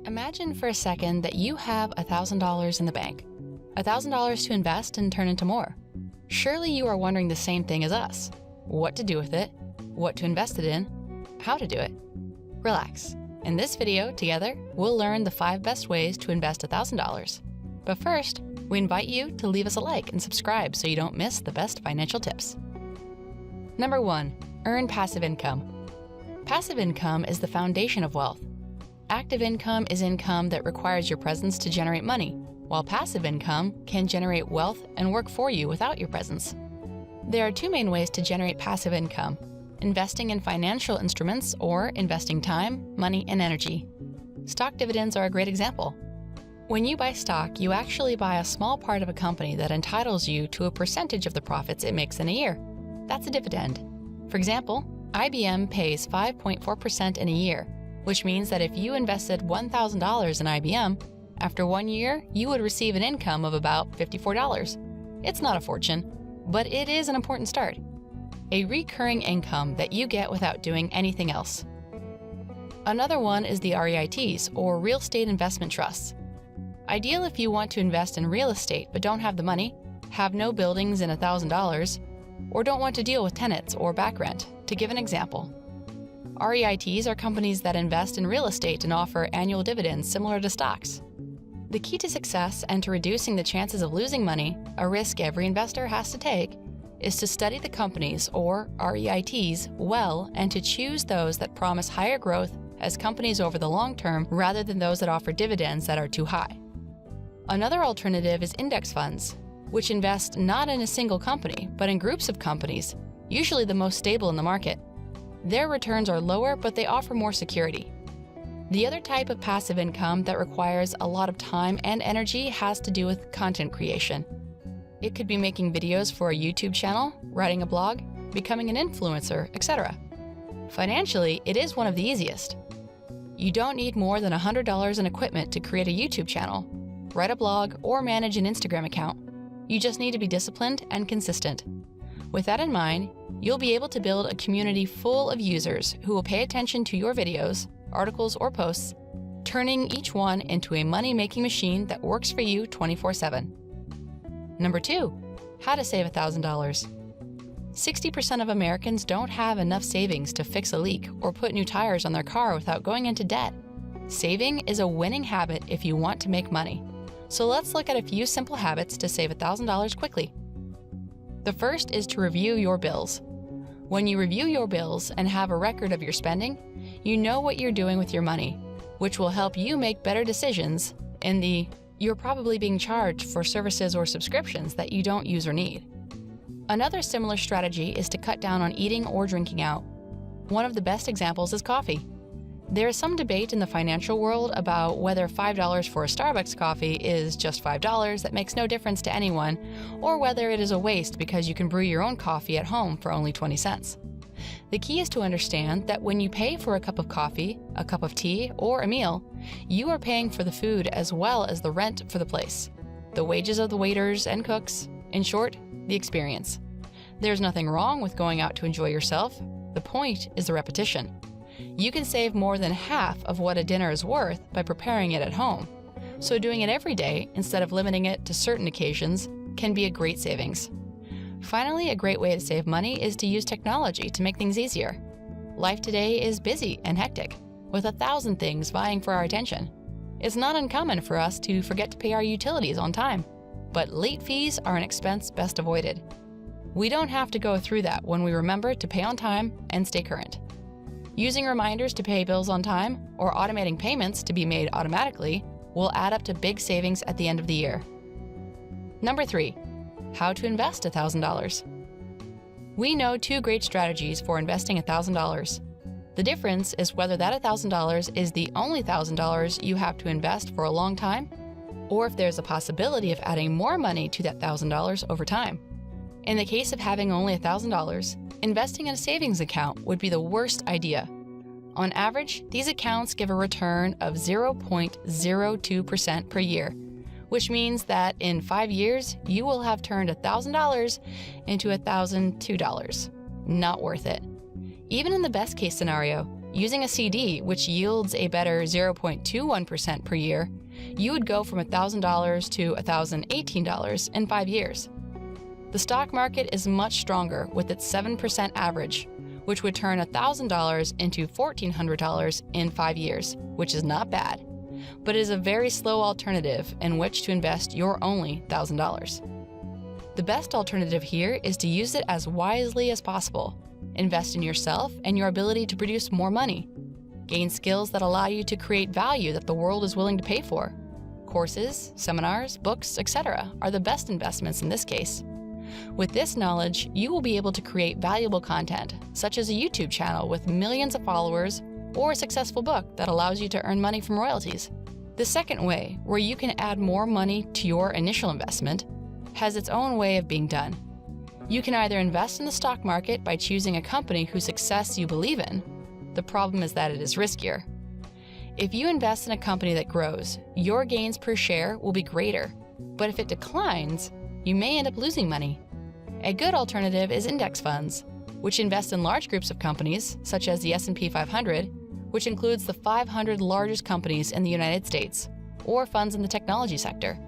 Imagine for a second that you have $1,000 in the bank, $1,000 to invest and turn into more. Surely you are wondering the same thing as us. What to do with it, what to invest it in, how to do it. Relax. In this video, together, we'll learn the 5 best ways to invest $1,000. But first, we invite you to leave us a like and subscribe so you don't miss the best financial tips. Number 1, earn passive income. Passive income is the foundation of wealth. Active income is income that requires your presence to generate money, while passive income can generate wealth and work for you without your presence. There are 2 main ways to generate passive income: investing in financial instruments or investing time, money, and energy. Stock dividends are a great example. When you buy stock, you actually buy a small part of a company that entitles you to a percentage of the profits it makes in a year. That's a dividend. For example, IBM pays 5.4% in a year, which means that if you invested $1,000 in IBM, after 1 year, you would receive an income of about $54. It's not a fortune, but it is an important start. A recurring income that you get without doing anything else. Another one is the REITs, or real estate investment trusts. Ideal if you want to invest in real estate but don't have the money, have no buildings and $1,000, or don't want to deal with tenants or back rent, to give an example. REITs are companies that invest in real estate and offer annual dividends similar to stocks. The key to success and to reducing the chances of losing money, a risk every investor has to take, is to study the companies, or REITs, well and to choose those that promise higher growth as companies over the long term rather than those that offer dividends that are too high. Another alternative is index funds, which invest not in a single company, but in groups of companies, usually the most stable in the market. Their returns are lower, but they offer more security. The other type of passive income that requires a lot of time and energy has to do with content creation. It could be making videos for a YouTube channel, writing a blog, becoming an influencer, etc. Financially, it is one of the easiest. You don't need more than $100 in equipment to create a YouTube channel, write a blog, or manage an Instagram account. You just need to be disciplined and consistent. With that in mind, you'll be able to build a community full of users who will pay attention to your videos, articles, or posts, turning each one into a money-making machine that works for you 24/7. Number 2, how to save $1,000. 60% of Americans don't have enough savings to fix a leak or put new tires on their car without going into debt. Saving is a winning habit if you want to make money. So let's look at a few simple habits to save $1,000 quickly. The first is to review your bills. When you review your bills and have a record of your spending, you know what you're doing with your money, which will help you make better decisions in the you're probably being charged for services or subscriptions that you don't use or need. Another similar strategy is to cut down on eating or drinking out. One of the best examples is coffee. There is some debate in the financial world about whether $5 for a Starbucks coffee is just $5 that makes no difference to anyone, or whether it is a waste because you can brew your own coffee at home for only 20 cents. The key is to understand that when you pay for a cup of coffee, a cup of tea, or a meal, you are paying for the food as well as the rent for the place, the wages of the waiters and cooks, in short, the experience. There's nothing wrong with going out to enjoy yourself. The point is the repetition. You can save more than half of what a dinner is worth by preparing it at home. So doing it every day, instead of limiting it to certain occasions, can be a great savings. Finally, a great way to save money is to use technology to make things easier. Life today is busy and hectic, with 1,000 things vying for our attention. It's not uncommon for us to forget to pay our utilities on time, but late fees are an expense best avoided. We don't have to go through that when we remember to pay on time and stay current. Using reminders to pay bills on time or automating payments to be made automatically will add up to big savings at the end of the year. Number 3, how to invest $1,000. We know 2 great strategies for investing $1,000. The difference is whether that $1,000 is the only $1,000 you have to invest for a long time, or if there's a possibility of adding more money to that $1,000 over time. In the case of having only $1,000, investing in a savings account would be the worst idea. On average, these accounts give a return of 0.02% per year, which means that in 5 years, you will have turned $1,000 into $1,002. Not worth it. Even in the best case scenario, using a CD, which yields a better 0.21% per year, you would go from $1,000 to $1,018 in 5 years. The stock market is much stronger with its 7% average, which would turn $1,000 into $1,400 in 5 years, which is not bad, but is a very slow alternative in which to invest your only $1,000. The best alternative here is to use it as wisely as possible. Invest in yourself and your ability to produce more money. Gain skills that allow you to create value that the world is willing to pay for. Courses, seminars, books, etc. are the best investments in this case. With this knowledge, you will be able to create valuable content, such as a YouTube channel with millions of followers or a successful book that allows you to earn money from royalties. The second way, where you can add more money to your initial investment, has its own way of being done. You can either invest in the stock market by choosing a company whose success you believe in. The problem is that it is riskier. If you invest in a company that grows, your gains per share will be greater, but if it declines, you may end up losing money. A good alternative is index funds, which invest in large groups of companies, such as the S&P 500, which includes the 500 largest companies in the United States, or funds in the technology sector.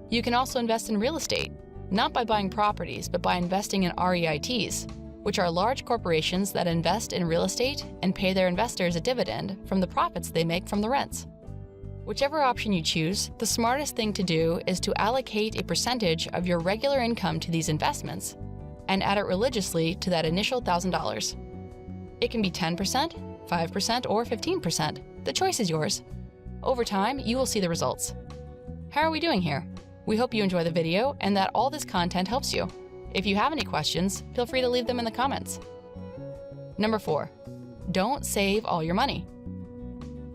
You can also invest in real estate, not by buying properties, but by investing in REITs, which are large corporations that invest in real estate and pay their investors a dividend from the profits they make from the rents. Whichever option you choose, the smartest thing to do is to allocate a percentage of your regular income to these investments and add it religiously to that initial $1,000. It can be 10%, 5%, or 15%. The choice is yours. Over time, you will see the results. How are we doing here? We hope you enjoy the video and that all this content helps you. If you have any questions, feel free to leave them in the comments. Number 4, don't save all your money.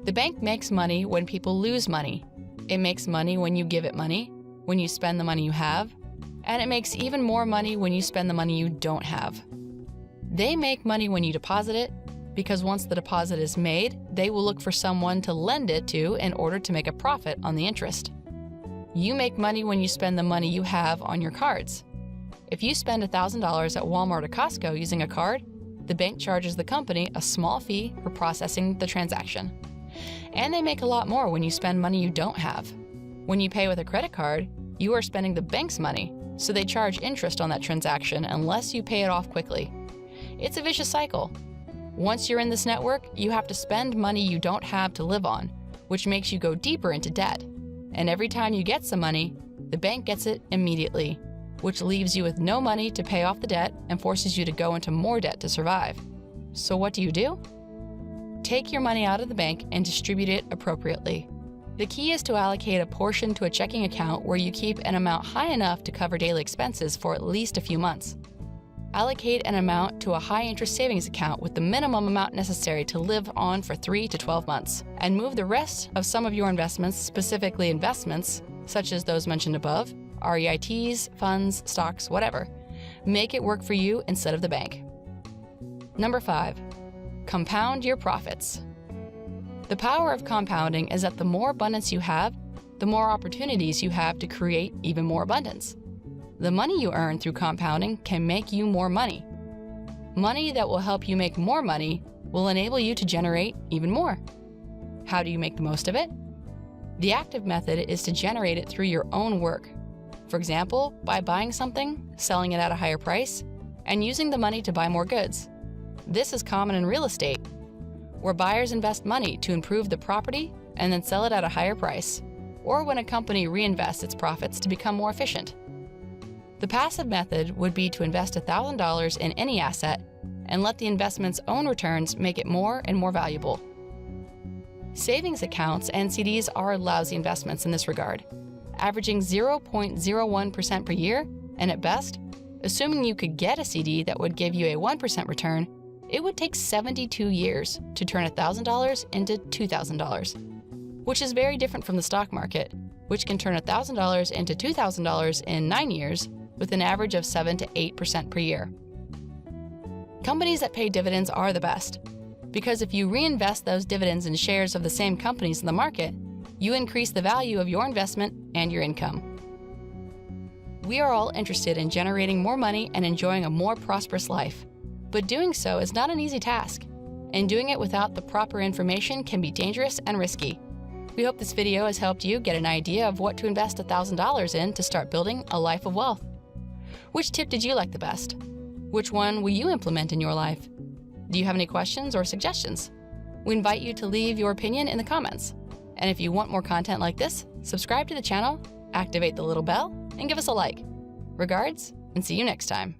The bank makes money when people lose money. It makes money when you give it money, when you spend the money you have, and it makes even more money when you spend the money you don't have. They make money when you deposit it, because once the deposit is made, they will look for someone to lend it to in order to make a profit on the interest. You make money when you spend the money you have on your cards. If you spend $1,000 at Walmart or Costco using a card, the bank charges the company a small fee for processing the transaction. And they make a lot more when you spend money you don't have. When you pay with a credit card, you are spending the bank's money, so they charge interest on that transaction unless you pay it off quickly. It's a vicious cycle. Once you're in this network, you have to spend money you don't have to live on, which makes you go deeper into debt. And every time you get some money, the bank gets it immediately, which leaves you with no money to pay off the debt and forces you to go into more debt to survive. So what do? Take your money out of the bank and distribute it appropriately. The key is to allocate a portion to a checking account where you keep an amount high enough to cover daily expenses for at least a few months. Allocate an amount to a high-interest savings account with the minimum amount necessary to live on for 3 to 12 months, and move the rest of some of your investments, specifically investments, such as those mentioned above, REITs, funds, stocks, whatever. Make it work for you instead of the bank. Number 5, compound your profits. The power of compounding is that the more abundance you have, the more opportunities you have to create even more abundance. The money you earn through compounding can make you more money. Money that will help you make more money will enable you to generate even more. How do you make the most of it? The active method is to generate it through your own work. For example, by buying something, selling it at a higher price, and using the money to buy more goods. This is common in real estate, where buyers invest money to improve the property and then sell it at a higher price, or when a company reinvests its profits to become more efficient. The passive method would be to invest $1,000 in any asset and let the investment's own returns make it more and more valuable. Savings accounts and CDs are lousy investments in this regard, averaging 0.01% per year, and at best, assuming you could get a CD that would give you a 1% return, it would take 72 years to turn $1,000 into $2,000, which is very different from the stock market, which can turn $1,000 into $2,000 in 9 years with an average of 7 to 8% per year. Companies that pay dividends are the best, because if you reinvest those dividends in shares of the same companies in the market, you increase the value of your investment and your income. We are all interested in generating more money and enjoying a more prosperous life, but doing so is not an easy task. and doing it without the proper information can be dangerous and risky. We hope this video has helped you get an idea of what to invest $1,000 in to start building a life of wealth. Which tip did you like the best? Which one will you implement in your life? Do you have any questions or suggestions? We invite you to leave your opinion in the comments. And if you want more content like this, subscribe to the channel, activate the little bell, and give us a like. Regards, and see you next time.